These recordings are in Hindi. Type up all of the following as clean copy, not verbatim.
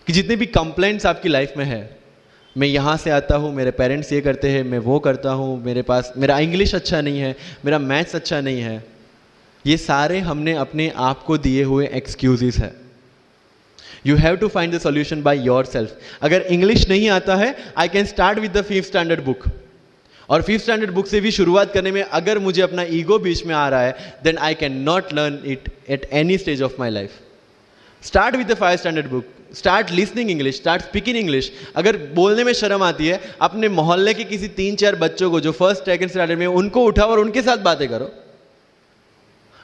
कि जितने भी कंप्लेंट्स आपकी लाइफ में है, मैं यहाँ से आता हूँ, मेरे पेरेंट्स ये करते हैं, मैं वो करता हूँ, मेरा इंग्लिश अच्छा नहीं है, मेरा मैथ्स अच्छा नहीं है, ये सारे हमने अपने आप को दिए हुए एक्सक्यूजेस हैं। You have to find the solution by yourself. अगर इंग्लिश नहीं आता है, I can start with the 5th standard book, और 5th स्टैंडर्ड बुक से भी शुरुआत करने में अगर मुझे अपना ईगो बीच में आ रहा है, then I can not learn it at any stage of my life. Start with the 5th standard book, start listening English, start speaking English. अगर बोलने में शर्म आती है, अपने मोहल्ले के किसी 3-4 बच्चों को जो 1st 2nd स्टैंडर्ड में, उनको उठाओ और उनके साथ बातें करो।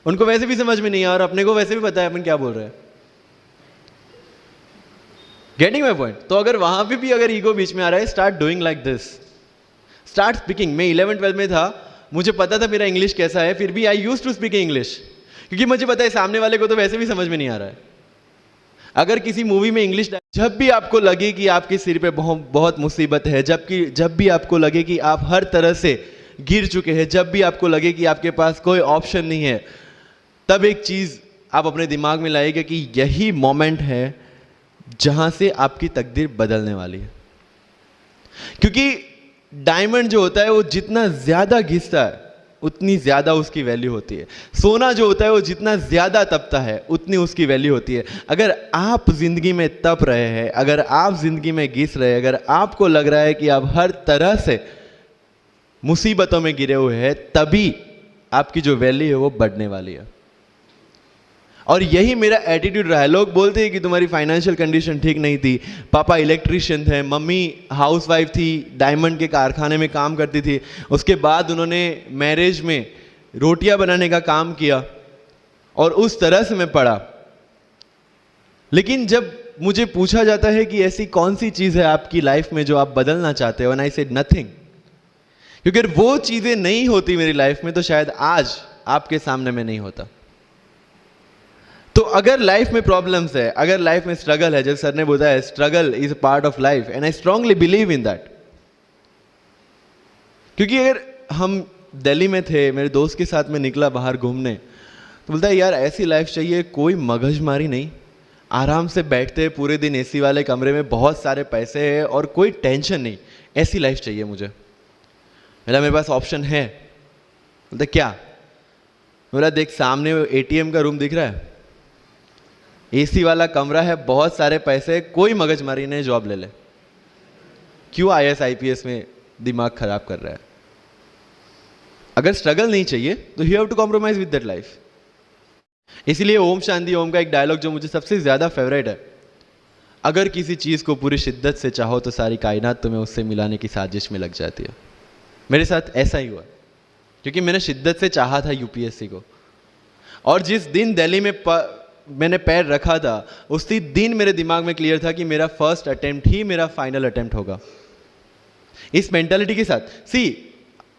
उनको वैसे भी समझ में नहीं है और अपने को वैसे भी पता है अपन क्या बोल रहे हैं। Getting my point? तो अगर वहां पे भी अगर ईगो बीच में आ रहा है, start doing like this, start speaking. मैं 11th-12th में था, मुझे पता था मेरा इंग्लिश कैसा है, फिर भी I used to speak English, क्योंकि मुझे पता है सामने वाले को तो वैसे भी समझ में नहीं आ रहा है। अगर किसी मूवी में इंग्लिश, जब भी आपको लगे कि आपके सिर पे बहुत मुसीबत है, जब भी आपको लगे कि आप हर तरह से गिर चुके हैं, जब भी आपको लगे कि आपके पास कोई ऑप्शन नहीं है, तब एक चीज आप अपने दिमाग में लाइएगा कि यही मोमेंट है जहां से आपकी तकदीर बदलने वाली है। क्योंकि डायमंड जो होता है वो जितना ज्यादा घिसता है उतनी ज्यादा उसकी वैल्यू होती है। सोना जो होता है वो जितना ज्यादा तपता है उतनी उसकी वैल्यू होती है। अगर आप जिंदगी में तप रहे हैं, अगर आप जिंदगी में घिस रहे हैं, अगर आपको लग रहा है कि आप हर तरह से मुसीबतों में गिरे हुए हैं, तभी आपकी जो वैल्यू है वो बढ़ने वाली है। और यही मेरा एटीट्यूड रहा है। लोग बोलते हैं कि तुम्हारी फाइनेंशियल कंडीशन ठीक नहीं थी, पापा इलेक्ट्रिशियन थे, मम्मी हाउसवाइफ थी, डायमंड के कारखाने में काम करती थी, उसके बाद उन्होंने मैरिज में रोटियां बनाने का काम किया और उस तरह से मैं पढ़ा। लेकिन जब मुझे पूछा जाता है कि ऐसी कौन सी चीज है आपकी लाइफ में जो आप बदलना चाहते हो, एंड आई सेड नथिंग, क्योंकि अगर वो चीजें नहीं होती मेरी लाइफ में तो शायद आज आपके सामने में नहीं होता। तो अगर लाइफ में प्रॉब्लम्स है, अगर लाइफ में स्ट्रगल है, जैसे सर ने बोला है struggle is a part of life, and I strongly believe in that. क्योंकि अगर हम दिल्ली में थे, मेरे दोस्त के साथ में निकला बाहर घूमने, तो बोलता है यार ऐसी लाइफ चाहिए, कोई मगजमारी नहीं, आराम से बैठते हैं पूरे दिन एसी वाले कमरे में, बहुत सारे पैसे है और कोई टेंशन नहीं, ऐसी लाइफ चाहिए मुझे। मेरे पास ऑप्शन है। बोलता क्या? बोला देख सामने एटीएम का रूम दिख रहा है, एसी वाला कमरा है, बहुत सारे पैसे, कोई मगजमारी नहीं, जॉब ले ले। क्यों IAS IPS में दिमाग खराब कर रहा है? अगर स्ट्रगल नहीं चाहिए तो you have to compromise with that life. इसीलिए ओम शांति ओम का एक डायलॉग जो मुझे सबसे ज्यादा फेवरेट है, अगर किसी चीज को पूरी शिद्दत से चाहो तो सारी कायनात तुम्हें उससे मिलाने की साजिश में लग जाती है। मेरे साथ ऐसा ही हुआ, क्योंकि मैंने शिद्दत से चाहा था UPSC को, और जिस दिन दिल्ली में मैंने पैर रखा था, उसी दिन मेरे दिमाग में क्लियर था कि मेरा फर्स्ट अटेम्प्ट ही मेरा फाइनल अटेम्प्ट होगा। इस मेंटालिटी के साथ, सी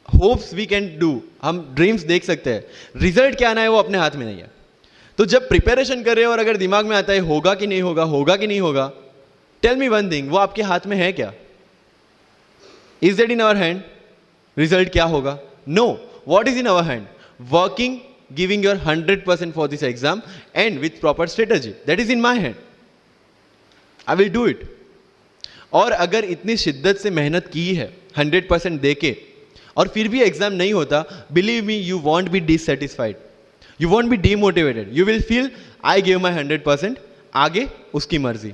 होप्स वी कैन डू, हम ड्रीम्स देख सकते हैं, रिजल्ट क्या आना है वो अपने हाथ में नहीं है। तो जब प्रिपरेशन कर रहे हो और अगर दिमाग में आता है होगा कि नहीं होगा, होगा कि नहीं होगा, टेल मी वन थिंग, वो आपके हाथ में है क्या? Is that in our hand? Result क्या होगा? No. What is in our hand? Working, giving your 100% for this exam and with proper strategy, that is in my hand. I will do it. और अगर इतनी शिद्दत से मेहनत की है 100% देके और फिर भी एग्जाम नहीं होता, believe me, you won't be dissatisfied, you won't be demotivated, you will feel I gave my 100%, आगे उसकी मर्जी।